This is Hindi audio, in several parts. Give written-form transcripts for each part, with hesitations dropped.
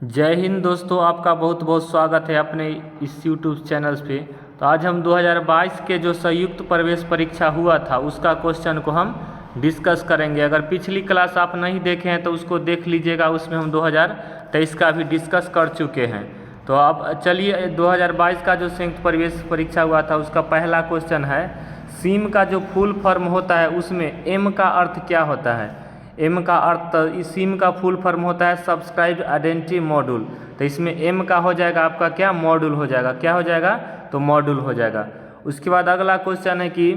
जय हिंद दोस्तों, आपका बहुत बहुत स्वागत है अपने इस यूट्यूब चैनल पे। तो आज हम 2022 के जो संयुक्त प्रवेश परीक्षा हुआ था उसका क्वेश्चन को हम डिस्कस करेंगे। अगर पिछली क्लास आप नहीं देखे हैं तो उसको देख लीजिएगा, उसमें हम 2023 का भी डिस्कस कर चुके हैं। तो अब चलिए 2022 का जो संयुक्त प्रवेश परीक्षा हुआ था उसका पहला क्वेश्चन है, सिम का जो फुल फॉर्म होता है उसमें एम का अर्थ क्या होता है। एम का अर्थ, इस सिम का फुल फॉर्म होता है सब्सक्राइब आइडेंटिटी मॉड्यूल। तो इसमें एम का हो जाएगा आपका क्या, मॉड्यूल हो जाएगा। क्या हो जाएगा, तो मॉड्यूल हो जाएगा। उसके बाद अगला क्वेश्चन है कि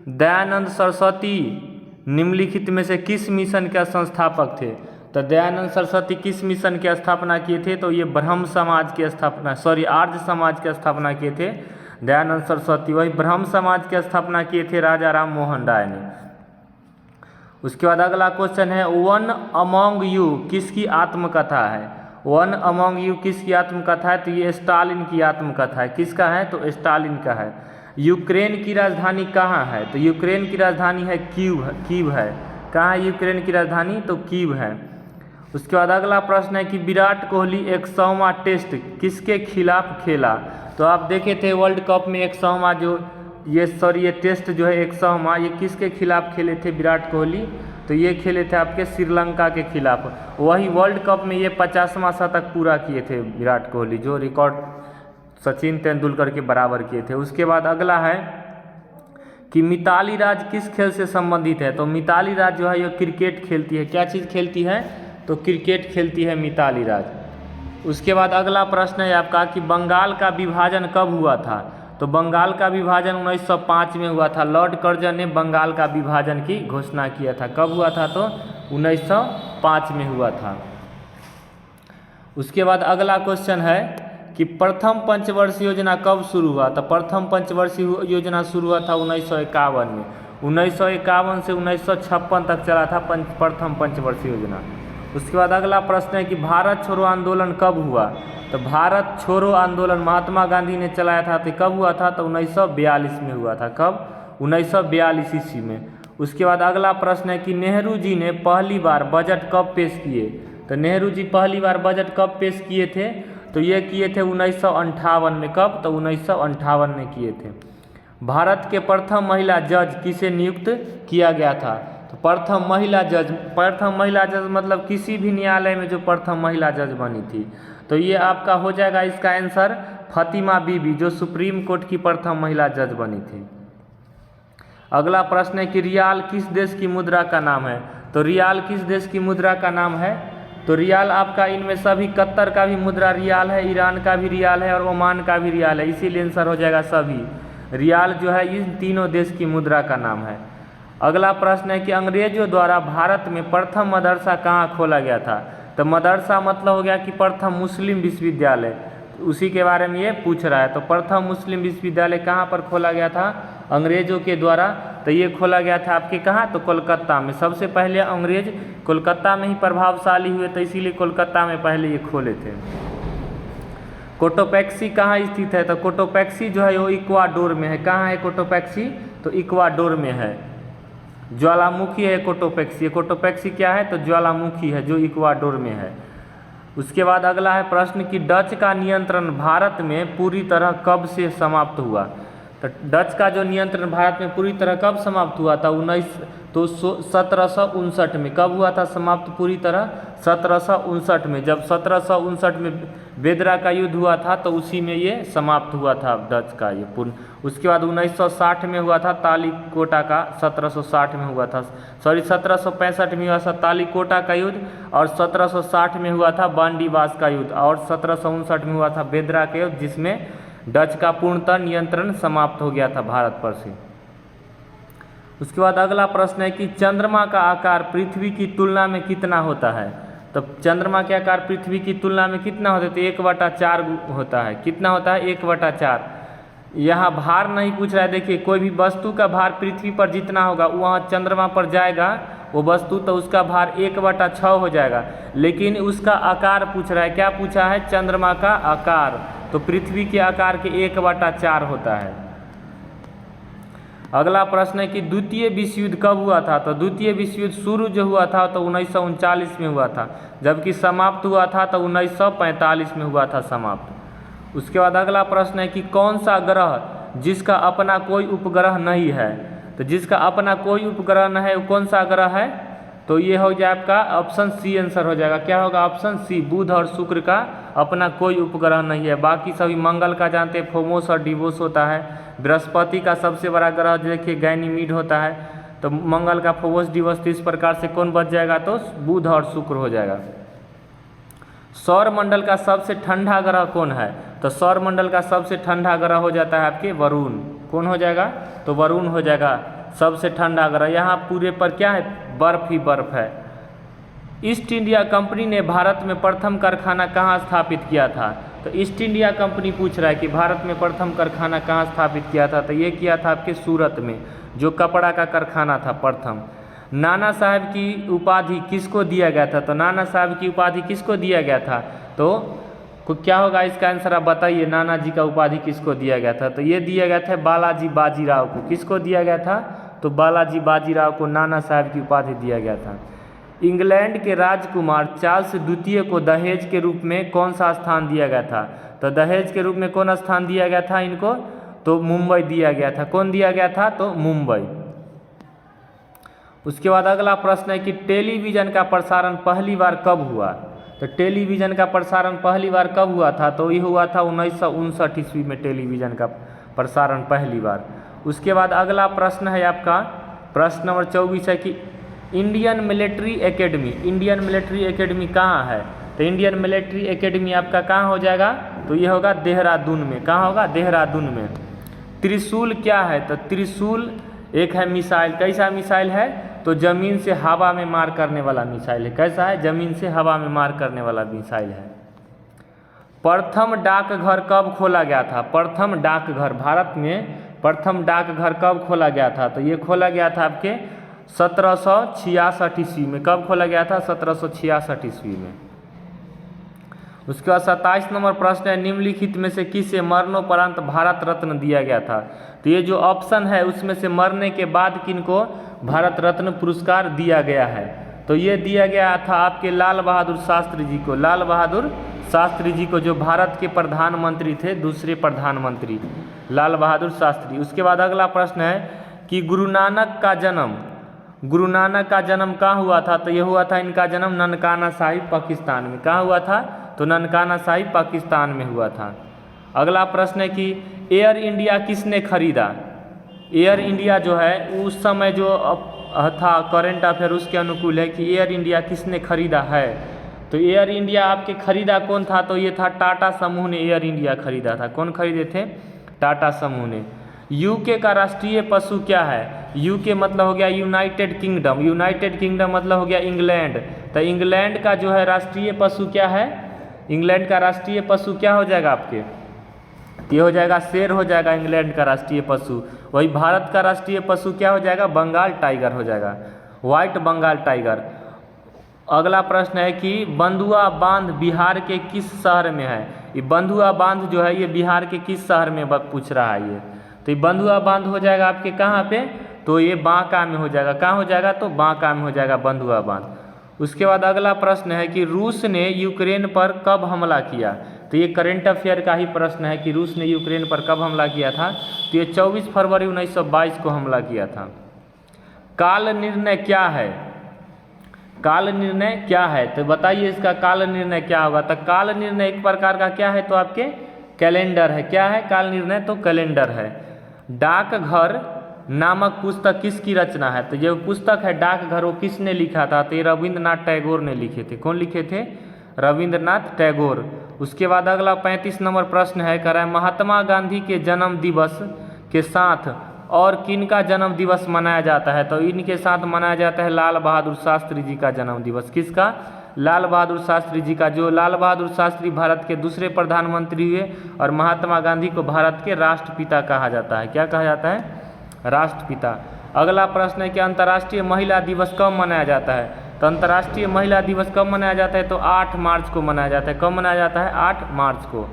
दयानंद सरस्वती निम्नलिखित में से किस मिशन के संस्थापक थे। तो दयानंद सरस्वती किस मिशन की स्थापना किए थे, तो ये ब्रह्म समाज की स्थापना, आर्य समाज की स्थापना किए थे दयानंद सरस्वती। वही ब्रह्म समाज की स्थापना किए थे राजा राम मोहन राय ने। उसके बाद अगला क्वेश्चन है, वन अमोंग यू किसकी आत्मकथा है। वन अमोंग यू किसकी आत्मकथा है, तो ये स्टालिन की आत्मकथा है। किसका है, तो स्टालिन का है। यूक्रेन की राजधानी कहाँ है, तो यूक्रेन की राजधानी है कीव है। कहाँ है यूक्रेन की राजधानी, तो कीव है। उसके बाद अगला प्रश्न है कि विराट कोहली 100वां टेस्ट किसके खिलाफ खेला। तो आप देखे थे वर्ल्ड कप में 100वां जो ये टेस्ट जो है 100वां, ये किसके खिलाफ खेले थे विराट कोहली, तो ये खेले थे आपके श्रीलंका के खिलाफ। वही वर्ल्ड कप में ये 50वां शतक पूरा किए थे विराट कोहली, जो रिकॉर्ड सचिन तेंदुलकर के बराबर किए थे। उसके बाद अगला है कि मिताली राज किस खेल से संबंधित है। तो मिताली राज जो है ये क्रिकेट खेलती है। क्या चीज़ खेलती है, तो क्रिकेट खेलती है मिताली राज। उसके बाद अगला प्रश्न है आपका कि बंगाल का विभाजन कब हुआ था। तो बंगाल का विभाजन 1905 में हुआ था। लॉर्ड कर्जन ने बंगाल का विभाजन की घोषणा किया था। कब हुआ था, तो 1905 में हुआ था। उसके बाद अगला क्वेश्चन है कि प्रथम पंचवर्षीय योजना कब शुरू हुआ। तो प्रथम पंचवर्षीय योजना शुरू हुआ था 1951 में। 1951 से 1956 तक चला था प्रथम पंचवर्षीय योजना। उसके बाद अगला प्रश्न है कि भारत छोड़ो आंदोलन कब हुआ। तो भारत छोड़ो आंदोलन महात्मा गांधी ने चलाया था। तो कब हुआ था, तो 1942 में हुआ था। कब, 1942 ईस्वी में। उसके बाद अगला प्रश्न है कि नेहरू जी ने पहली बार बजट कब पेश किए। तो नेहरू जी पहली बार बजट कब पेश किए थे, तो ये किए थे 1958 में। कब, तो 1958 में किए थे। भारत के प्रथम महिला जज किसे नियुक्त किया गया था। तो प्रथम महिला जज मतलब किसी भी न्यायालय में जो प्रथम महिला जज बनी थी, तो ये आपका हो जाएगा इसका आंसर फातिमा बीबी, जो सुप्रीम कोर्ट की प्रथम महिला जज बनी थी। अगला प्रश्न है कि रियाल किस देश की मुद्रा का नाम है। तो रियाल किस देश की मुद्रा का नाम है, तो रियाल आपका इनमें सभी, कतर का भी मुद्रा रियाल है, ईरान का भी रियाल है और ओमान का भी रियाल है, इसीलिए आंसर हो जाएगा सभी। रियाल जो है इन तीनों देश की मुद्रा का नाम है। अगला प्रश्न है कि अंग्रेजों द्वारा भारत में प्रथम मदरसा कहाँ खोला गया था। तो मदरसा मतलब हो गया कि प्रथम मुस्लिम विश्वविद्यालय, उसी के बारे में ये पूछ रहा है। तो प्रथम मुस्लिम विश्वविद्यालय कहाँ पर खोला गया था, अंग्रेजों के द्वारा। तो ये खोला गया था आपके कहाँ, तो कोलकाता में। सबसे पहले अंग्रेज कोलकाता में ही प्रभावशाली हुए, तो इसीलिए कोलकाता में पहले ये खोले थे। कोटोपैक्सी कहाँ स्थित है। तो कोटोपैक्सी जो है वो इक्वाडोर में है। कहाँ है कोटोपैक्सी, तो इक्वाडोर में है। ज्वालामुखी है कोटोपैक्सी। कोटोपैक्सी क्या है, तो ज्वालामुखी है जो इक्वाडोर में है। उसके बाद अगला है प्रश्न कि डच का नियंत्रण भारत में पूरी तरह कब से समाप्त हुआ। तो डच का जो नियंत्रण भारत में पूरी तरह कब समाप्त हुआ था, 1759 में। कब हुआ था समाप्त पूरी तरह, 1759 में। जब 1759 में बेदरा का युद्ध हुआ था तो उसी में ये समाप्त हुआ था डच का ये पूर्ण। उसके बाद 1960 में हुआ था तालीकोटा का, 1760 में हुआ था, 1765 में हुआ था तालीकोटा का युद्ध, और 1760 में हुआ था बांडीवास का युद्ध, और 1759 में हुआ था बेदरा का युद्ध, जिसमें डच का पूर्णतः नियंत्रण समाप्त हो गया था भारत पर से। उसके बाद अगला प्रश्न है कि चंद्रमा का आकार पृथ्वी की तुलना में कितना होता है। तो चंद्रमा के आकार पृथ्वी की तुलना में कितना होता है, तो 1/4 होता है। कितना होता है, 1/4। यहाँ भार नहीं पूछ रहा है। देखिए कोई भी वस्तु का भार पृथ्वी पर जितना होगा वहाँ चंद्रमा पर जाएगा वो वस्तु, तो उसका भार 1/6 हो जाएगा। लेकिन उसका आकार पूछ रहा है। क्या पूछा है, चंद्रमा का आकार। तो पृथ्वी के आकार के 1/4 होता है। अगला प्रश्न है कि द्वितीय विश्व युद्ध कब हुआ था? तो द्वितीय विश्व युद्ध शुरू जो हुआ था तो 1939 में हुआ था, जबकि समाप्त हुआ था तो 1945 में हुआ था समाप्त। उसके बाद अगला प्रश्न है कि कौन सा ग्रह जिसका अपना कोई उपग्रह नहीं है? तो जिसका अपना कोई उपग्रह नहीं है वो कौन सा ग्रह है? तो ये हो जाए आपका ऑप्शन सी आंसर हो जाएगा। क्या होगा? ऑप्शन सी, बुध और शुक्र का अपना कोई उपग्रह नहीं है। बाकी सभी मंगल का जानते हैं फोमोस और डिवोस होता है। बृहस्पति का सबसे बड़ा ग्रह देखिए गैनीमीड होता है, तो मंगल का फोमोस डिवोस, तो इस प्रकार से कौन बच जाएगा? तो बुध और शुक्र हो जाएगा। सौर मंडल का सबसे ठंडा ग्रह कौन है? तो सौर मंडल का सबसे ठंडा ग्रह हो जाता है आपके वरुण। कौन हो जाएगा? तो वरुण हो जाएगा सबसे ठंडा ग्रह। यहाँ पूरे पर क्या है? बर्फ ही बर्फ है। ईस्ट इंडिया कंपनी ने भारत में प्रथम कारखाना कहाँ स्थापित किया था? तो ईस्ट इंडिया कंपनी पूछ रहा है कि भारत में प्रथम कारखाना कहाँ स्थापित किया था? तो ये किया था आपके सूरत में, जो कपड़ा का कारखाना था प्रथम। नाना साहब की उपाधि किसको दिया गया था? तो नाना साहब की उपाधि किसको दिया गया था? तो क्या होगा इसका आंसर? आप बताइए, नाना जी का उपाधि किसको दिया गया था? तो ये दिया गया था बालाजी बाजीराव को। किसको दिया गया था? तो बालाजी बाजीराव को नाना साहब की उपाधि दिया गया था। इंग्लैंड के राजकुमार चार्ल्स द्वितीय को दहेज के रूप में कौन सा स्थान दिया गया था? तो दहेज के रूप में कौन स्थान दिया गया था इनको? तो मुंबई दिया गया था। कौन दिया गया था? तो मुंबई। उसके बाद अगला प्रश्न है कि टेलीविज़न का प्रसारण पहली बार कब हुआ? तो टेलीविज़न का प्रसारण पहली बार कब हुआ था? तो ये हुआ था 1959 ईस्वी में टेलीविज़न का प्रसारण पहली बार। उसके बाद अगला प्रश्न है आपका प्रश्न नंबर 24 है कि Indian military academy, Indian military academy कहाँ है? तो इंडियन मिलिट्री एकेडमी आपका कहाँ हो जाएगा? तो ये होगा देहरादून में। कहाँ होगा? देहरादून में। त्रिशूल क्या है? तो त्रिशूल एक है मिसाइल। कैसा मिसाइल है? तो जमीन से हवा में मार करने वाला मिसाइल है। कैसा है? जमीन से हवा में मार करने वाला मिसाइल है। प्रथम डाकघर कब खोला गया था? प्रथम डाकघर भारत में प्रथम डाकघर कब खोला गया था? तो ये खोला गया था आपके 1766 ईस्वी में। कब खोला गया था? 1766 ईस्वी में। उसके बाद 27 नंबर प्रश्न है, निम्नलिखित में से किसे मरणोपरांत भारत रत्न दिया गया था? तो ये जो ऑप्शन है उसमें से मरने के बाद किनको भारत रत्न पुरस्कार दिया गया है? तो ये दिया गया था आपके लाल बहादुर शास्त्री जी को। लाल बहादुर शास्त्री जी को, जो भारत के प्रधानमंत्री थे, दूसरे प्रधानमंत्री लाल बहादुर शास्त्री। उसके बाद अगला प्रश्न है कि गुरु नानक का जन्म कहाँ हुआ था? तो ये हुआ था इनका जन्म ननकाना साहिब पाकिस्तान में। कहाँ हुआ था? तो ननकाना साहिब पाकिस्तान में हुआ था। अगला प्रश्न है कि एयर इंडिया किसने खरीदा? एयर इंडिया जो है उस समय जो था करेंट अफेयर उसके अनुकूल है कि एयर इंडिया किसने खरीदा है? तो एयर इंडिया आपके खरीदा कौन था? तो ये था टाटा समूह ने एयर इंडिया खरीदा था। कौन खरीदे थे? टाटा समूह ने। यूके का राष्ट्रीय पशु क्या है? यूके मतलब हो गया यूनाइटेड किंगडम। यूनाइटेड किंगडम मतलब हो गया इंग्लैंड। तो इंग्लैंड का जो है राष्ट्रीय पशु क्या है? इंग्लैंड का राष्ट्रीय पशु क्या हो जाएगा आपके? ये हो जाएगा शेर हो जाएगा इंग्लैंड का राष्ट्रीय पशु। वही भारत का राष्ट्रीय पशु क्या हो जाएगा? बंगाल टाइगर हो जाएगा, व्हाइट बंगाल टाइगर। अगला प्रश्न है कि बंधुआ बांध बिहार के किस शहर में है? ये बंधुआ बांध जो है ये बिहार के किस शहर में पूछ रहा है ये? तो ये बंधुआ बांध हो जाएगा आपके कहाँ पे? तो ये बांका में हो जाएगा। कहाँ हो जाएगा? तो बांका में हो जाएगा बंधुआ बांध। उसके बाद अगला प्रश्न है कि रूस ने यूक्रेन पर कब हमला किया? तो ये करंट अफेयर का ही प्रश्न है कि रूस ने यूक्रेन पर कब हमला किया था? तो ये 24 फरवरी 1922 को हमला किया था। काल निर्णय क्या है? काल निर्णय क्या है? तो बताइए इसका काल निर्णय क्या होगा? तो काल निर्णय एक प्रकार का क्या है? तो आपके कैलेंडर है। क्या है काल निर्णय? तो कैलेंडर है। डाकघर नामक पुस्तक किसकी रचना है? तो जो पुस्तक है डाकघर वो किसने लिखा था? तो ये रविंद्रनाथ टैगोर ने लिखे थे। कौन लिखे थे? रविंद्रनाथ टैगोर। उसके बाद अगला 35 नंबर प्रश्न है, कह रहा है महात्मा गांधी के जन्म दिवस के साथ और किनका जन्म दिवस मनाया जाता है? तो इनके साथ मनाया जाता है लाल बहादुर शास्त्री जी का जन्म दिवस। किसका? लाल बहादुर शास्त्री जी का। जो लाल बहादुर शास्त्री भारत के दूसरे प्रधानमंत्री हुए और महात्मा गांधी को भारत के राष्ट्रपिता कहा जाता है। क्या कहा जाता है? राष्ट्रपिता। अगला प्रश्न है कि अंतर्राष्ट्रीय महिला दिवस कब मनाया जाता है? तो अंतर्राष्ट्रीय महिला दिवस कब मनाया जाता है? तो 8 मार्च को मनाया जाता है। कब मनाया जाता है? 8 मार्च को।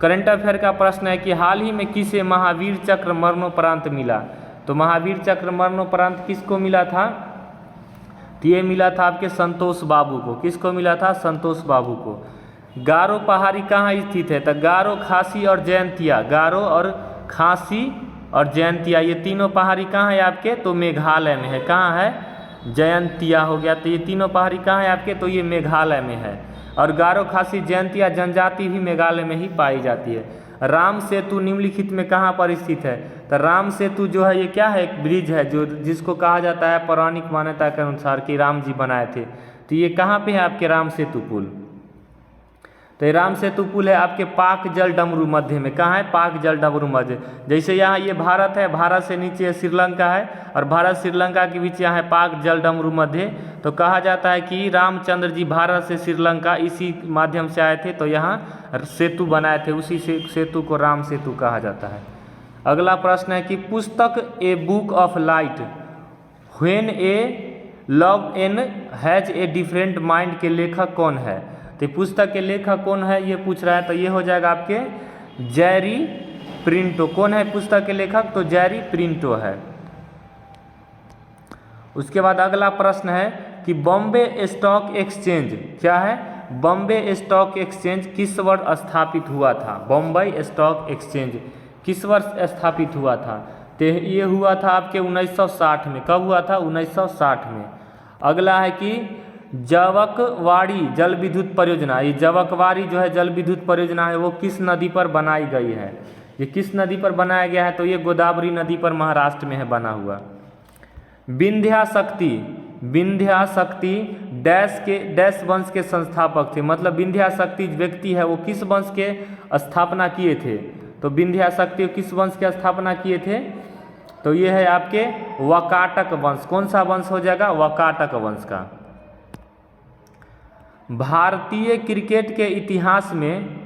करंट अफेयर का प्रश्न है कि हाल ही में किसे महावीर चक्र मरणोपरांत मिला? तो महावीर चक्र मरणोपरांत किसको मिला था? तो ये मिला था आपके संतोष बाबू को। किसको मिला था? संतोष बाबू को। गारो पहाड़ी कहाँ स्थित है? तो गारो, खासी और जयंतिया, गारो और खासी और जयंतिया ये तीनों पहाड़ी कहाँ है आपके? तो मेघालय में है। कहाँ है? जयंतिया हो गया। तो ये तीनों पहाड़ी कहाँ है आपके? तो ये मेघालय में है। और गारो, खासी, जयंतिया जनजाति भी मेघालय में ही पाई जाती है। राम सेतु निम्नलिखित में कहाँ पर स्थित है? तो राम सेतु जो है ये क्या है? एक ब्रिज है जो जिसको कहा जाता है पौराणिक मान्यता के अनुसार कि राम जी बनाए थे। तो ये कहाँ पे है आपके राम सेतु पुल? तो ये राम सेतु पुल है आपके पाक जल डमरू मध्य में। कहाँ है? पाक जल डमरू मध्य। जैसे यहाँ ये भारत है, भारत से नीचे श्रीलंका है और भारत श्रीलंका के बीच यहाँ है पाक जल डमरू मध्य। तो कहा जाता है कि रामचंद्र जी भारत से श्रीलंका इसी माध्यम से आए थे, तो यहाँ सेतु बनाए थे, उसी से सेतु को राम सेतु कहा जाता है। अगला प्रश्न है कि पुस्तक a book of light when a love an has a different mind के लेखक कौन है? तो पुस्तक के लेखक कौन है ये पूछ रहा है। तो ये हो जाएगा आपके जेरी प्रिंटो। कौन है पुस्तक के लेखक? तो जेरी प्रिंटो है। उसके बाद अगला प्रश्न है कि बॉम्बे स्टॉक एक्सचेंज क्या है? बॉम्बे स्टॉक एक्सचेंज किस वर्ष स्थापित हुआ था? बॉम्बे स्टॉक एक्सचेंज किस वर्ष स्थापित हुआ था? तो ये हुआ था आपके 1960 में। कब हुआ था? 1960 में। अगला है कि जवकवाड़ी जल विद्युत परियोजना, ये जवकवाड़ी जो है जल विद्युत परियोजना है वो किस नदी पर बनाई गई है? ये किस नदी पर बनाया गया है? तो ये गोदावरी नदी पर महाराष्ट्र में है बना हुआ। विंध्याशक्ति, विंध्याशक्ति डैश वंश के संस्थापक थे। मतलब विंध्याशक्ति व्यक्ति है वो किस वंश के स्थापना किए थे? तो विंध्याशक्ति किस वंश की स्थापना किए थे? तो ये है आपके वाकाटक वंश। कौन सा वंश हो जाएगा? वाकाटक वंश का। भारतीय क्रिकेट के इतिहास में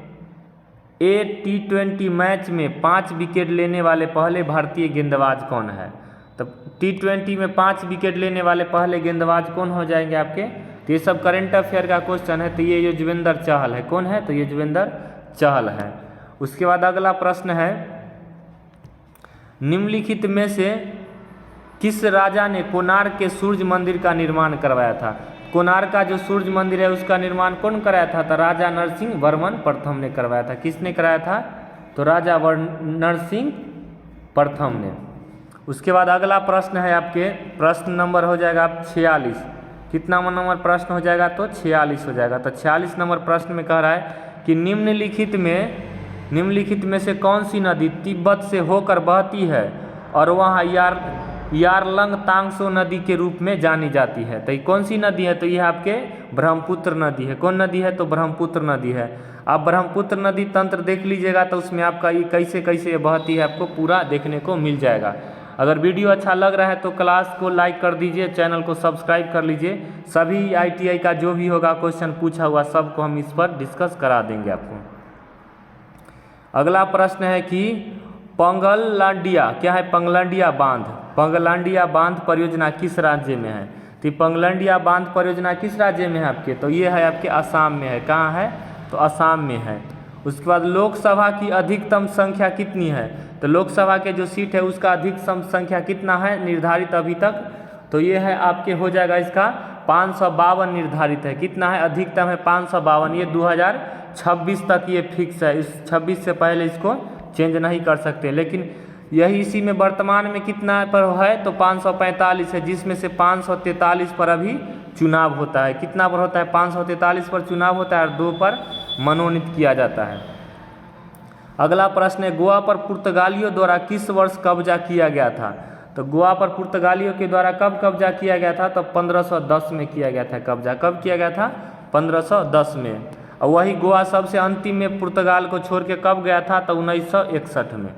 T20 मैच में 5 विकेट लेने वाले पहले भारतीय गेंदबाज कौन है? तो T20 में 5 विकेट लेने वाले पहले गेंदबाज कौन हो जाएंगे आपके? तो ये सब करंट अफेयर का क्वेश्चन है। तो ये युजवेंद्र चहल है। कौन है? तो युजवेंद्र चहल है। उसके बाद अगला प्रश्न है निम्नलिखित में से किस राजा ने कोणार्क के सूर्य मंदिर का निर्माण करवाया था? कोणार्क का जो सूर्य मंदिर है उसका निर्माण कौन कराया था? तो राजा नरसिंह वर्मन प्रथम ने करवाया था। किसने कराया था? तो राजा नरसिंह प्रथम ने। उसके बाद अगला प्रश्न है आपके प्रश्न नंबर हो जाएगा आप 46। कितना नंबर प्रश्न हो जाएगा? तो 46 हो जाएगा। तो 46 नंबर प्रश्न में कह रहा है कि निम्नलिखित में से कौन सी नदी तिब्बत से होकर बहती है और वहाँ यारलंग तांगसो नदी के रूप में जानी जाती है? तो ये कौन सी नदी है? तो ये आपके ब्रह्मपुत्र नदी है। कौन नदी है? तो ब्रह्मपुत्र नदी है। आप ब्रह्मपुत्र नदी तंत्र देख लीजिएगा तो उसमें आपका ये कैसे कैसे बहती है आपको पूरा देखने को मिल जाएगा। अगर वीडियो अच्छा लग रहा है तो क्लास को लाइक कर दीजिए, चैनल को सब्सक्राइब कर लीजिए। सभी ITI का जो भी होगा क्वेश्चन पूछा हुआ सबको हम इस पर डिस्कस करा देंगे आपको। अगला प्रश्न है कि पंगलांडिया क्या है? पंगलांडिया बांध, पंगलांडिया बांध परियोजना किस राज्य में है? तो पंगलांडिया बांध परियोजना किस राज्य में है आपके? तो ये है आपके असम में है। कहाँ है? तो असम में है। उसके बाद लोकसभा की अधिकतम संख्या कितनी है? तो लोकसभा के जो सीट है उसका अधिकतम संख्या कितना है निर्धारित अभी तक? तो ये है आपके हो जाएगा इसका 552 निर्धारित है। कितना है? अधिकतम है 552। ये 2026 तक ये फिक्स है। इस 26 से पहले इसको चेंज नहीं कर सकते। लेकिन यही इसी में वर्तमान में कितना पर है? तो 545 है, जिसमें से 543 पर अभी चुनाव होता है। कितना पर होता है? 543 पर चुनाव होता है और 2 पर मनोनीत किया जाता है। अगला प्रश्न है गोवा पर पुर्तगालियों द्वारा किस वर्ष कब्जा किया गया था? तो गोवा पर पुर्तगालियों के द्वारा कब कब्जा किया गया था? तो 1510 में किया गया था कब्जा। कब किया गया था? 1510 में। और वही गोवा सबसे अंतिम में पुर्तगाल को छोड़ के कब गया था? तो 1961 में।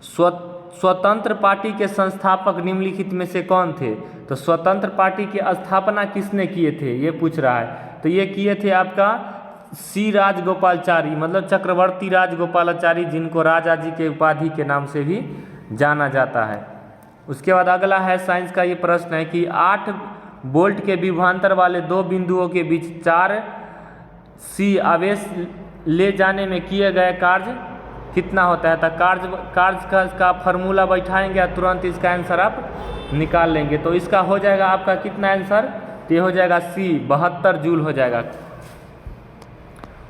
स्वतंत्र पार्टी के संस्थापक निम्नलिखित में से कौन थे? तो स्वतंत्र पार्टी की स्थापना किसने किए थे ये पूछ रहा है। तो ये किए थे आपका सी राजगोपालाचारी, मतलब चक्रवर्ती राजगोपालाचारी, जिनको राजा जी के उपाधि के नाम से भी जाना जाता है। उसके बाद अगला है साइंस का ये प्रश्न है कि 8 वोल्ट के विभवांतर वाले 2 बिंदुओं के बीच 4 C आवेश ले जाने में किए गए कार्य कितना होता है। तो कार्य का फार्मूला बैठाएंगे और तुरंत इसका आंसर आप निकाल लेंगे। तो इसका हो जाएगा आपका कितना आंसर, तो ये हो जाएगा सी 72 जूल हो जाएगा।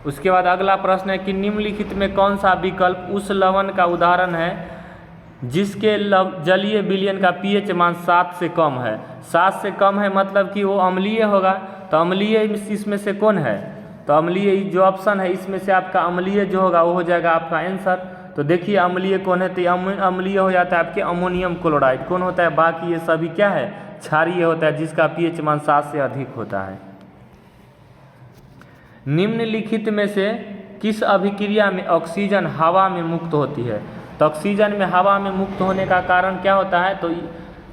उसके बाद अगला प्रश्न है कि निम्नलिखित में कौन सा विकल्प उस लवण का उदाहरण है जिसके जलीय विलयन का पीएच मान 7 से कम है। 7 से कम है मतलब कि वो अम्लीय होगा। तो अम्लीय इसमें से कौन है, तो अम्लीय जो ऑप्शन है इसमें से आपका अम्लीय जो होगा वो हो जाएगा आपका आंसर। तो देखिए अम्लीय कौन है, तो अम्लीय हो जाता है आपके अमोनियम क्लोराइड। कौन होता है, बाकी ये सभी क्या है, क्षारीय होता है जिसका पीएच मान 7 से अधिक होता है। निम्नलिखित में से किस अभिक्रिया में ऑक्सीजन हवा में मुक्त होती है। तो ऑक्सीजन में हवा में मुक्त होने का कारण क्या होता है, तो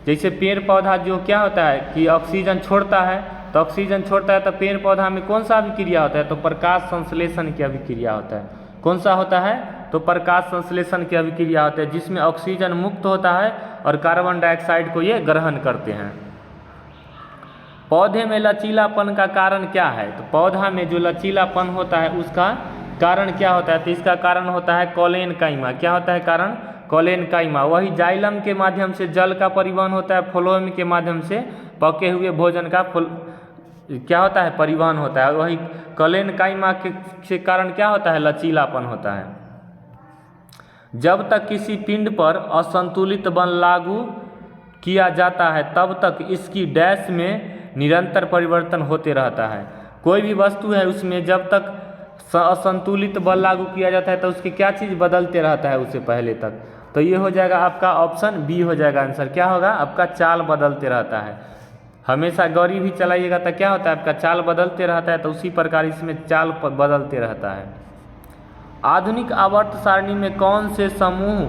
जैसे पेड़ पौधा जो क्या होता है कि ऑक्सीजन छोड़ता है, तो ऑक्सीजन छोड़ता है तो पेड़ पौधा में कौन सा अभिक्रिया होता है, तो प्रकाश संश्लेषण की अभिक्रिया होता है। कौन सा होता है, तो प्रकाश संश्लेषण की अभिक्रिया होता है जिसमें ऑक्सीजन मुक्त होता है और कार्बन डाइऑक्साइड को ये ग्रहण करते हैं। पौधे में लचीलापन का कारण क्या है, तो पौधा में जो लचीलापन होता है उसका कारण क्या होता है, तो इसका कारण होता है कोलेनकाइमा। क्या होता है कारण, कोलेनकाइमा। वही जाइलम के माध्यम से जल का परिवहन होता है, फ्लोएम के माध्यम से पके हुए भोजन का क्या होता है, परिवहन होता है। वही कोलेनकाइमा के कारण क्या होता है, लचीलापन होता है। जब तक किसी पिंड पर असंतुलित बल लागू किया जाता है तब तक इसकी डैश में निरंतर परिवर्तन होते रहता है। कोई भी वस्तु है उसमें जब तक असंतुलित बल लागू किया जाता है तो उसकी क्या चीज़ बदलते रहता है उससे पहले तक। तो ये हो जाएगा आपका ऑप्शन बी हो जाएगा आंसर। क्या होगा आपका, चाल बदलते रहता है। हमेशा गौरी भी चलाइएगा तो क्या होता है आपका, चाल बदलते रहता है। तो उसी प्रकार इसमें चाल बदलते रहता है। आधुनिक आवर्त सारणी में कौन से समूह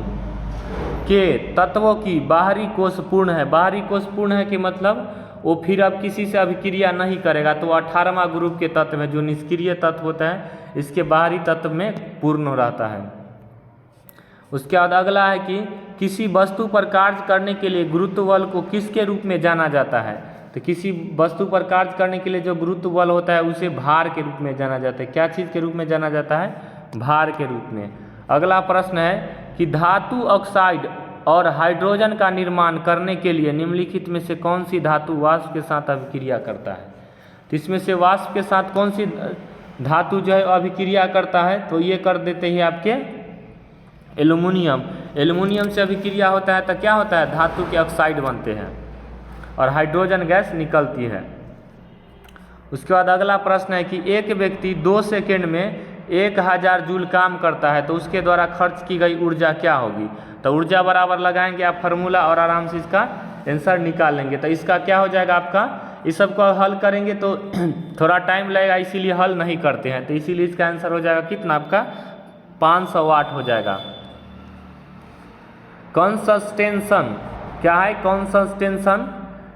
के तत्वों की बाहरी कोश पूर्ण है। बाहरी कोश पूर्ण है कि मतलब वो फिर अब किसी से अभिक्रिया नहीं करेगा। तो 18वां ग्रुप के तत्व में जो निष्क्रिय तत्व होता है इसके बाहरी तत्व में पूर्ण रहता है। उसके बाद अगला है कि किसी वस्तु पर कार्य करने के लिए गुरुत्व बल को किसके रूप में जाना जाता है। तो किसी वस्तु पर कार्य करने के लिए जो गुरुत्व बल होता है उसे भार के रूप में जाना जाता है। क्या चीज़ के रूप में जाना जाता है, भार के रूप में। अगला प्रश्न है कि धातु ऑक्साइड और हाइड्रोजन का निर्माण करने के लिए निम्नलिखित में से कौन सी धातु वाष्प के साथ अभिक्रिया करता है। तो इसमें से वाष्प के साथ कौन सी धातु जो है अभिक्रिया करता है, तो ये कर देते हैं आपके एल्युमिनियम। एल्युमिनियम से अभिक्रिया होता है तो क्या होता है, धातु के ऑक्साइड बनते हैं और हाइड्रोजन गैस निकलती है। उसके बाद अगला प्रश्न है कि एक व्यक्ति 2 सेकेंड में 1000 जूल काम करता है तो उसके द्वारा खर्च की गई ऊर्जा क्या होगी। तो ऊर्जा बराबर लगाएंगे आप फार्मूला और आराम से इसका आंसर निकाल लेंगे। तो इसका क्या हो जाएगा आपका, इस सब को हल करेंगे तो थोड़ा टाइम लगेगा इसीलिए हल नहीं करते हैं। तो इसीलिए इसका आंसर हो जाएगा कितना आपका, 500 वाट हो जाएगा। कंसस्टेंशन क्या है, कंसस्टेंशन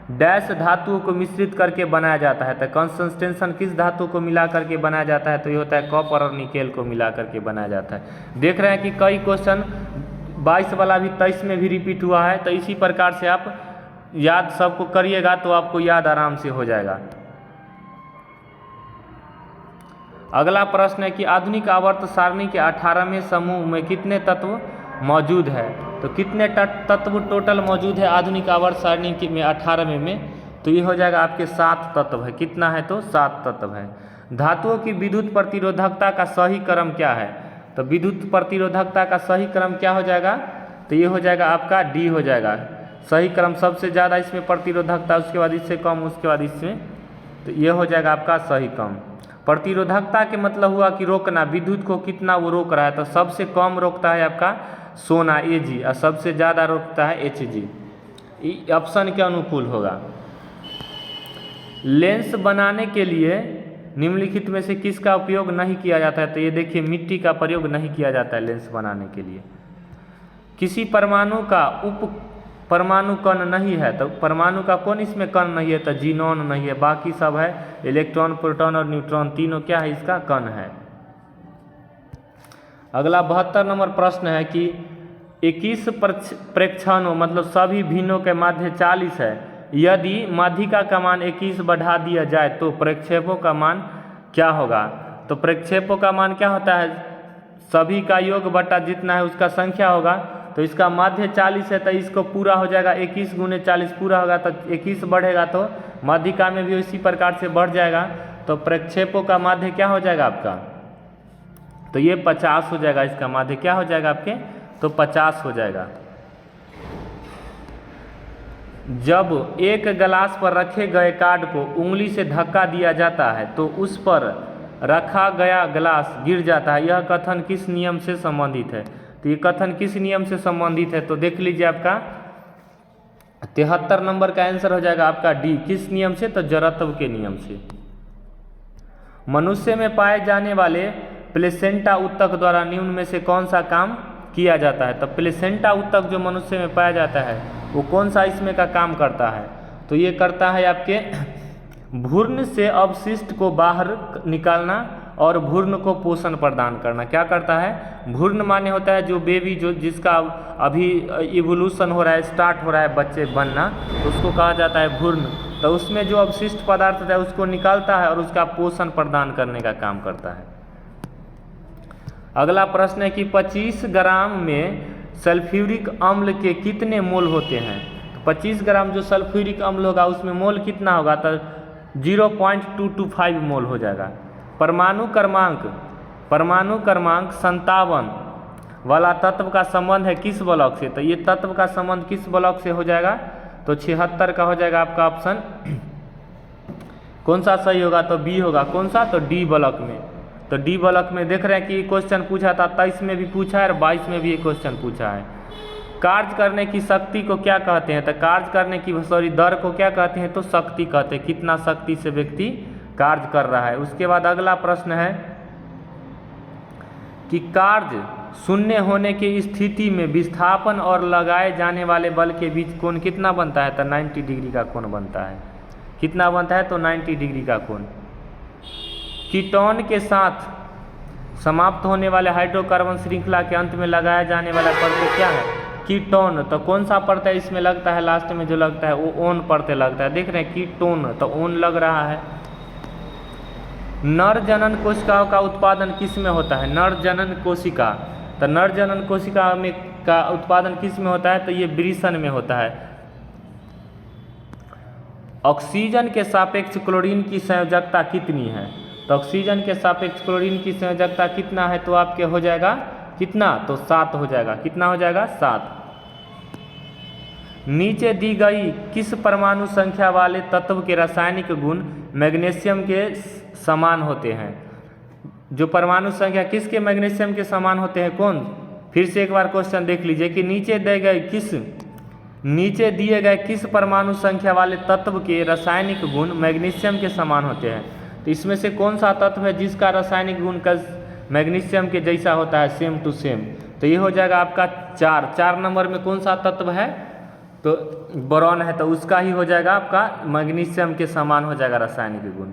डैश धातुओं को मिश्रित करके बनाया जाता है। तो कंसस्टेंशन किस धातु को मिला करके बनाया जाता है, तो ये होता है कॉपर और निकेल को मिला करके बनाया जाता है। देख रहे हैं कि कई क्वेश्चन 22 वाला भी 23 में भी रिपीट हुआ है। तो इसी प्रकार से आप याद सबको करिएगा तो आपको याद आराम से हो जाएगा। अगला प्रश्न है कि आधुनिक आवर्त सारणी के 18वें समूह में कितने तत्व मौजूद है। तो कितने तत्व टोटल मौजूद है आधुनिक आवर्त सारणी में 18वें में, तो ये हो जाएगा आपके 7 तत्व है। कितना है, तो 7 तत्व है। धातुओं की विद्युत प्रतिरोधकता का सही क्रम क्या है। तो विद्युत प्रतिरोधकता का सही क्रम क्या हो जाएगा, तो ये हो जाएगा आपका डी हो जाएगा सही क्रम। सबसे ज़्यादा इसमें प्रतिरोधकता, उसके बाद इससे कम, उसके बाद इसमें, तो ये हो जाएगा आपका सही क्रम। प्रतिरोधकता के मतलब हुआ कि रोकना, विद्युत को कितना वो रोक रहा है। तो सबसे कम रोकता है आपका सोना Ag और सबसे ज़्यादा रोकता है Hg। ऑप्शन के अनुकूल होगा। लेंस बनाने के लिए निम्नलिखित में से किसका उपयोग नहीं किया जाता है। तो ये देखिए मिट्टी का प्रयोग नहीं किया जाता है लेंस बनाने के लिए। किसी परमाणु का उप परमाणु कण नहीं है। तो परमाणु का कौन इसमें कण नहीं है, तो जीनॉन नहीं है। बाकी सब है, इलेक्ट्रॉन, प्रोटॉन और न्यूट्रॉन, तीनों क्या है, इसका कण है। अगला 72 नंबर प्रश्न है कि 21 प्रेक्षणों मतलब सभी भिन्नों के माध्य 40 है। यदि माध्यिका का मान 21 बढ़ा दिया जाए तो प्रक्षेपों का मान क्या होगा। तो प्रक्षेपों का मान क्या होता है, सभी का योग बटा जितना है उसका संख्या होगा। तो इसका माध्य 40 है तो इसको पूरा हो जाएगा 21 गुने 40 पूरा होगा तो 21 बढ़ेगा तो माध्यिका में भी इसी प्रकार से बढ़ जाएगा। तो प्रक्षेपों का माध्य क्या हो जाएगा आपका, तो ये 50 हो जाएगा। इसका माध्य क्या हो जाएगा आपके, तो 50 हो जाएगा। जब एक गिलास पर रखे गए कार्ड को उंगली से धक्का दिया जाता है तो उस पर रखा गया गिलास गिर जाता है, यह कथन किस नियम से संबंधित है। तो ये कथन किस नियम से संबंधित है, तो देख लीजिए आपका 73 नंबर का आंसर हो जाएगा आपका डी। किस नियम से, तो जड़त्व के नियम से। मनुष्य में पाए जाने वाले प्लेसेंटा ऊतक द्वारा निम्न में से कौन सा काम किया जाता है। तो प्लेसेंटा ऊतक जो मनुष्य में पाया जाता है वो कौन सा इसमें का काम करता है, तो ये करता है आपके भ्रूण से अवशिष्ट को बाहर निकालना और भ्रूण को पोषण प्रदान करना। क्या करता है, भ्रूण माने होता है जो बेबी जो जिसका अभी इवोल्यूशन हो रहा है, स्टार्ट हो रहा है बच्चे बनना, तो उसको कहा जाता है भ्रूण। तो उसमें जो अवशिष्ट पदार्थ होता है उसको निकालता है और उसका पोषण प्रदान करने का काम करता है। अगला प्रश्न है कि 25 ग्राम में सल्फ्यूरिक अम्ल के कितने मोल होते हैं। तो 25 ग्राम जो सल्फ्यूरिक अम्ल होगा उसमें मोल कितना होगा, तो 0.225 मोल हो जाएगा। परमाणु क्रमांक 57 वाला तत्व का संबंध है किस ब्लॉक से। तो ये तत्व का संबंध किस ब्लॉक से हो जाएगा, तो 76 का हो जाएगा आपका ऑप्शन। कौन सा सही होगा, तो बी होगा। कौन सा, तो डी ब्लॉक में। तो डी ब्लॉक में देख रहे हैं कि क्वेश्चन पूछा था 23 में भी पूछा है और 22 में भी ये क्वेश्चन पूछा है। कार्य करने की शक्ति को क्या कहते हैं, तो कार्य करने की दर को क्या कहते हैं, तो शक्ति कहते हैं। कितना शक्ति से व्यक्ति कार्य कर रहा है। उसके बाद अगला प्रश्न है कि कार्य शून्य होने की स्थिति में विस्थापन और लगाए जाने वाले बल के बीच कोण कितना बनता है, तो 90 डिग्री का कोण बनता है। कितना बनता है, तो 90 डिग्री का कोण। कीटोन के साथ समाप्त होने वाले हाइड्रोकार्बन श्रृंखला के अंत में लगाया जाने वाला प्रत्यय क्या है, कीटोन। तो कौन सा प्रत्यय इसमें लगता है, लास्ट में जो लगता है वो ओन प्रत्यय लगता है। देख रहे हैं कीटोन, तो ओन लग रहा है। नर जनन कोशिकाओं का उत्पादन किस में होता है, नर जनन कोशिका। तो नर जनन कोशिका में का उत्पादन किस में होता है, तो ये वृषण में होता है। ऑक्सीजन के सापेक्ष क्लोरीन की संयोजकता कितनी है, तो ऑक्सीजन के सापेक्ष क्लोरीन की संयोजकता कितना है, तो आपके हो जाएगा कितना, तो 7 हो जाएगा। कितना हो जाएगा, 7। नीचे दी गई किस परमाणु संख्या वाले तत्व के रासायनिक गुण मैग्नीशियम के समान होते हैं। जो परमाणु संख्या किसके मैग्नीशियम के समान होते हैं, कौन। फिर से एक बार क्वेश्चन देख लीजिए कि नीचे दिए गए किस परमाणु संख्या वाले तत्व के रासायनिक गुण मैग्नीशियम के समान होते हैं। तो इसमें से कौन सा तत्व है जिसका रासायनिक गुण का मैग्नीशियम के जैसा होता है, सेम टू सेम। तो ये हो जाएगा आपका 4 नंबर में कौन सा तत्व है, तो बोरॉन है। तो उसका ही हो जाएगा आपका मैग्नीशियम के समान हो जाएगा रासायनिक गुण।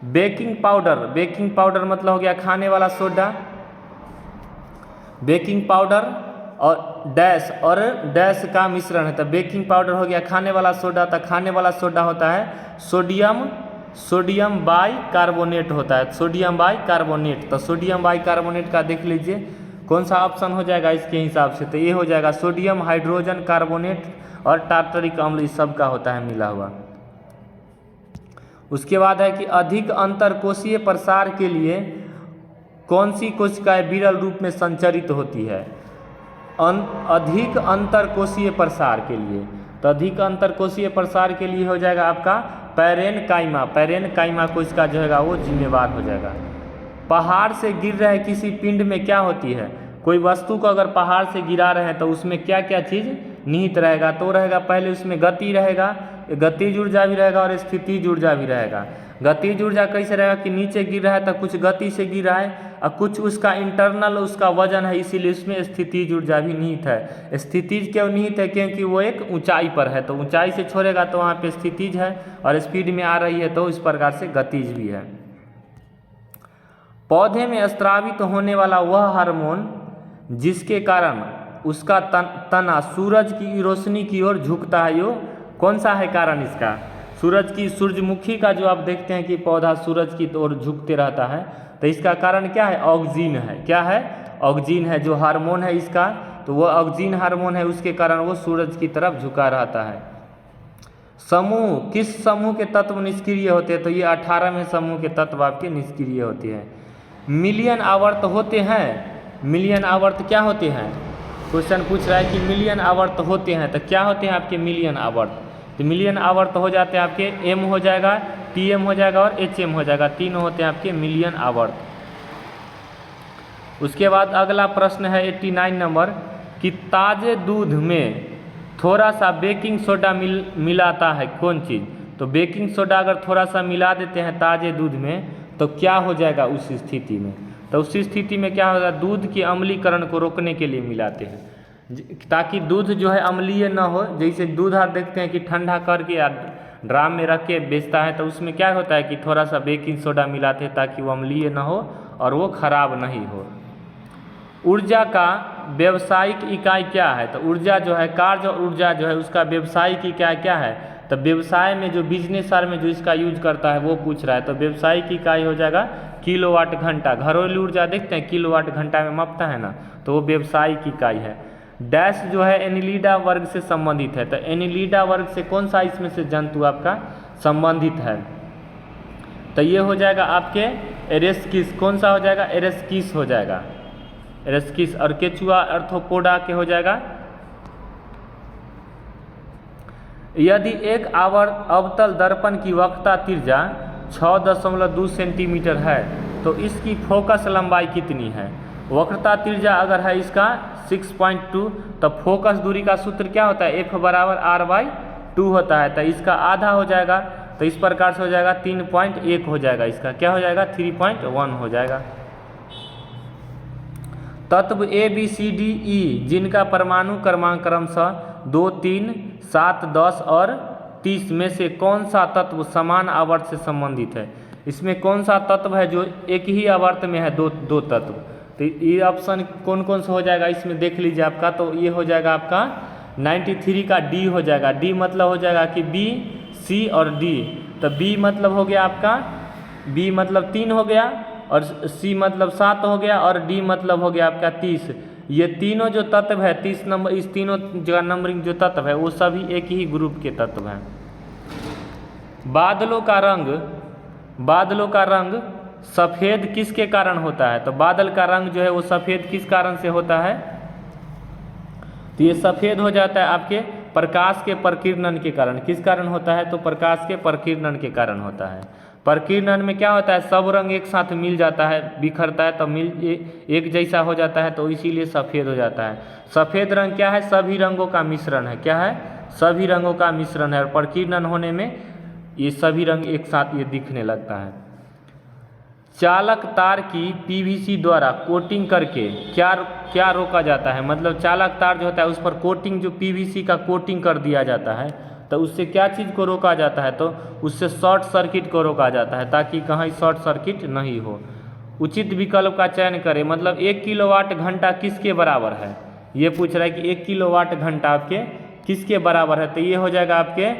बेकिंग पाउडर मतलब हो गया खाने वाला सोडा। बेकिंग पाउडर और डैश का मिश्रण है, तो बेकिंग पाउडर हो गया खाने वाला सोडा। तो खाने वाला सोडा होता है सोडियम बाइकार्बोनेट होता है, सोडियम बाइकार्बोनेट। तो सोडियम बाइकार्बोनेट का देख लीजिए कौन सा ऑप्शन हो जाएगा इसके हिसाब से, तो ये हो जाएगा सोडियम हाइड्रोजन कार्बोनेट और टार्टरिक अम्ल इस सब का होता है मिला हुआ। उसके बाद है कि अधिक अंतरकोशीय प्रसार के लिए कौन सी कोशिकाएं विरल रूप में संचरित होती है। अधिक अंतरकोशीय प्रसार के लिए, तो अधिक अंतरकोशीय प्रसार के लिए हो जाएगा आपका पैरेनकाइमा कोशिका जो है वो जिम्मेवार हो जाएगा। पहाड़ से गिर रहे किसी पिंड में क्या होती है, कोई वस्तु को अगर पहाड़ से गिरा रहे हैं तो उसमें क्या क्या चीज़ निहित रहेगा, तो रहेगा पहले उसमें गति रहेगा, गतिज ऊर्जा भी रहेगा और स्थितिज ऊर्जा भी रहेगा। गतिज ऊर्जा कैसे रहेगा कि नीचे गिर रहा है तो कुछ गति से गिर रहा है और कुछ उसका इंटरनल उसका वजन है, इसीलिए उसमें स्थितिज ऊर्जा भी निहित है। स्थितिज क्यों निहित है, क्योंकि वो एक ऊंचाई पर है, तो ऊंचाई से छोड़ेगा तो वहाँ पे स्थितिज है और स्पीड में आ रही है तो इस प्रकार से गतिज भी है। पौधे में स्रावित होने वाला वह हार्मोन जिसके कारण उसका तना सूरज की रोशनी की ओर झुकता है, यो कौन सा है कारण इसका। सूरजमुखी का जो आप देखते हैं कि पौधा सूरज की ओर झुकते रहता है, तो इसका कारण क्या है, ऑक्सीजन है। क्या है, ऑक्सीजन है जो हार्मोन है इसका, तो वो ऑक्सीजन हार्मोन है, उसके कारण वो सूरज की तरफ झुका रहता है। समूह, किस समूह के तत्व निष्क्रिय होते हैं? तो ये 18वें समूह के तत्व आपके निष्क्रिय होते हैं। मिलियन आवर्त होते हैं, मिलियन आवर्त क्या होते हैं? क्वेश्चन पूछ रहा है कि मिलियन आवर्त होते हैं, तो क्या होते हैं आपके मिलियन आवर्त? तो मिलियन आवर्त हो जाते हैं आपके एम हो जाएगा, टीएम हो जाएगा और एचएम हो जाएगा, तीनों होते हैं आपके मिलियन आवर्त। उसके बाद अगला प्रश्न है 89 नंबर कि ताजे दूध में थोड़ा सा बेकिंग सोडा मिलाता है कौन चीज़? तो बेकिंग सोडा अगर थोड़ा सा मिला देते हैं ताजे दूध में तो क्या हो जाएगा उस स्थिति में? तो उस स्थिति में क्या होगा, दूध के अम्लीकरण को रोकने के लिए मिलाते हैं ताकि दूध जो है अम्लीय न हो। जैसे दूध आप देखते हैं कि ठंडा करके या ड्राम में रख के बेचता है, तो उसमें क्या होता है कि थोड़ा सा बेकिंग सोडा मिलाते हैं ताकि वो अम्लीय न हो और वो खराब नहीं हो। ऊर्जा का व्यावसायिक इकाई क्या है? तो ऊर्जा जो है, कार्य और ऊर्जा जो है उसका व्यावसायिक इकाई क्या है? तो व्यवसाय में जो बिजनेस में जो इसका यूज करता है वो पूछ रहा है। तो व्यावसायिक इकाई हो जाएगा किलोवाट घंटा। घरेलू ऊर्जा देखते हैं किलोवाट घंटा में मापता है ना, तो वो व्यावसायिक इकाई है। डैश जो है एनिलिडा वर्ग से संबंधित है। तो एनिलिडा वर्ग से कौन सा इसमें से जंतु आपका संबंधित है? तो ये हो जाएगा आपके एरेस्किस। कौन सा हो जाएगा? एरेस्किस हो जाएगा, एरेस्किस। और केचुआ अर्थोपोडा के हो जाएगा। यदि एक अवतल दर्पण की वक्रता त्रिज्या 6.2 सेंटीमीटर है तो इसकी फोकस लंबाई कितनी है? वक्रता त्रिज्या अगर है इसका 6.2 तो फोकस दूरी का सूत्र क्या होता है? F बराबर R/2 होता है। तो इसका आधा हो जाएगा, तो इस प्रकार से हो जाएगा 3.1 हो जाएगा। इसका क्या हो जाएगा? 3.1 हो जाएगा। तत्व A B C D E जिनका परमाणु क्रमांक क्रमशः 2, 3, 7, 10 और 30 में से कौन सा तत्व समान आवर्त से संबंधित है? इसमें कौन सा तत्व है जो एक ही आवर्त में है? दो तत्व। तो ये ऑप्शन कौन कौन सा हो जाएगा इसमें देख लीजिए आपका। तो ये हो जाएगा आपका 93 का D हो जाएगा। D मतलब हो जाएगा कि B, C और D। तो B मतलब हो गया आपका, B मतलब 3 हो गया और C मतलब 7 हो गया और D मतलब हो गया आपका 30। ये तीनों जो तत्व है 30 नंबर, इस तीनों जगह नंबरिंग जो तत्व है वो सभी एक ही ग्रुप के तत्व हैं। बादलों का रंग सफ़ेद किसके कारण होता है? तो बादल का रंग जो है वो सफ़ेद किस कारण से होता है? तो ये सफ़ेद हो जाता है आपके प्रकाश के प्रकीर्णन के कारण। किस कारण होता है? तो प्रकाश के प्रकीर्णन के कारण होता है। प्रकीर्णन में क्या होता है? सब रंग एक साथ मिल जाता है, बिखरता है तो एक जैसा हो जाता है, तो इसीलिए सफ़ेद हो जाता है। सफ़ेद रंग क्या है? सभी रंगों का मिश्रण है। क्या है? सभी रंगों का मिश्रण है। और प्रकीर्णन होने में ये सभी रंग एक साथ ये दिखने लगता है। चालक तार की पीवीसी द्वारा कोटिंग करके क्या रोका जाता है? मतलब चालक तार जो होता है उस पर कोटिंग, जो पीवीसी का कोटिंग कर दिया जाता है, तो उससे क्या चीज़ को रोका जाता है? तो उससे शॉर्ट सर्किट को रोका जाता है ताकि कहीं शॉर्ट सर्किट नहीं हो। उचित विकल्प का चयन करें। मतलब 1 किलोवाट घंटा किसके बराबर है? ये पूछ रहा है कि 1 किलोवाट घंटा आपके किसके बराबर है? तो ये हो जाएगा आपके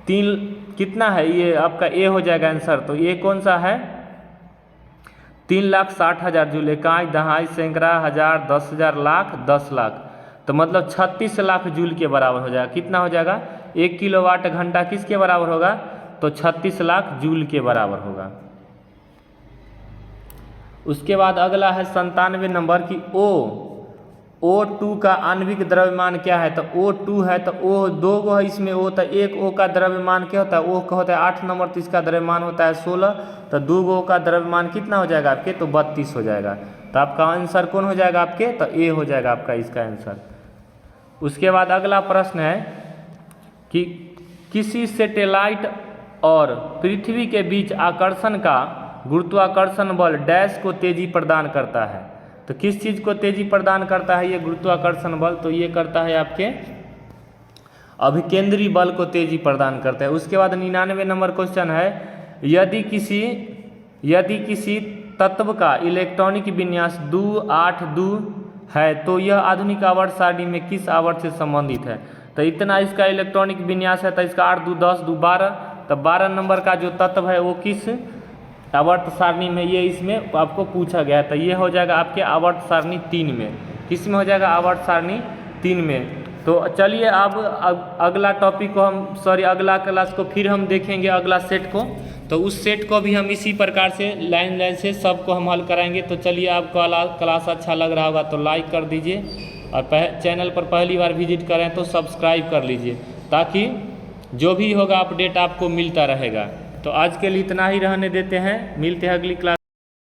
3, कितना है ये आपका? ए हो जाएगा आंसर। तो ये कौन सा है? 3,60,000 जूल। इकाई, दहाई, सैकड़ा, हजार, 10,000, लाख, 10 लाख। तो मतलब 36 लाख जूल के बराबर हो जाएगा। कितना हो जाएगा? 1 किलोवाट घंटा किसके बराबर होगा? तो 36 लाख जूल के बराबर होगा। उसके बाद अगला है 97 नंबर की O2 का आणविक द्रव्यमान क्या है? तो O2 है तो O 2 गो है इसमें O, तो एक O का द्रव्यमान क्या होता है? O का होता है 8 नंबर, तो इसका द्रव्यमान होता है 16। तो 2 गो का द्रव्यमान कितना हो जाएगा आपके? तो 32 हो जाएगा। तो आपका आंसर कौन हो जाएगा आपके? तो ए हो जाएगा आपका इसका आंसर। उसके बाद अगला प्रश्न है कि किसी सैटेलाइट और पृथ्वी के बीच आकर्षण का गुरुत्वाकर्षण बल डैश को तेजी प्रदान करता है। तो किस चीज़ को तेजी प्रदान करता है ये गुरुत्वाकर्षण बल? तो ये करता है आपके अभिकेंद्री बल को तेजी प्रदान करता है। उसके बाद 99 नंबर क्वेश्चन है, यदि किसी तत्व का इलेक्ट्रॉनिक विन्यास 2, 8, 2 है तो यह आधुनिक आवर्त सारणी में किस आवर्त से संबंधित है? तो इतना इसका इलेक्ट्रॉनिक विन्यास है, तो इसका 8, 2, 10, 2, 12। तो 12 नंबर का जो तत्व है वो किस आवर्त सारणी में ये इसमें आपको पूछा गया था। ये हो जाएगा आपके आवर्त सारणी 3 में। किस में हो जाएगा? आवर्त सारणी 3 में। तो चलिए अब अगला टॉपिक को हम अगला क्लास को फिर हम देखेंगे, अगला सेट को। तो उस सेट को भी हम इसी प्रकार से लाइन लाइन से सबको हम हल कराएंगे। तो चलिए, आपको क्लास अच्छा लग रहा होगा तो लाइक कर दीजिए, और चैनल पर पहली बार विजिट करें तो सब्सक्राइब कर लीजिए, ताकि जो भी होगा अपडेट आपको मिलता रहेगा। तो आज के लिए इतना ही रहने देते हैं, मिलते हैं अगली क्लास।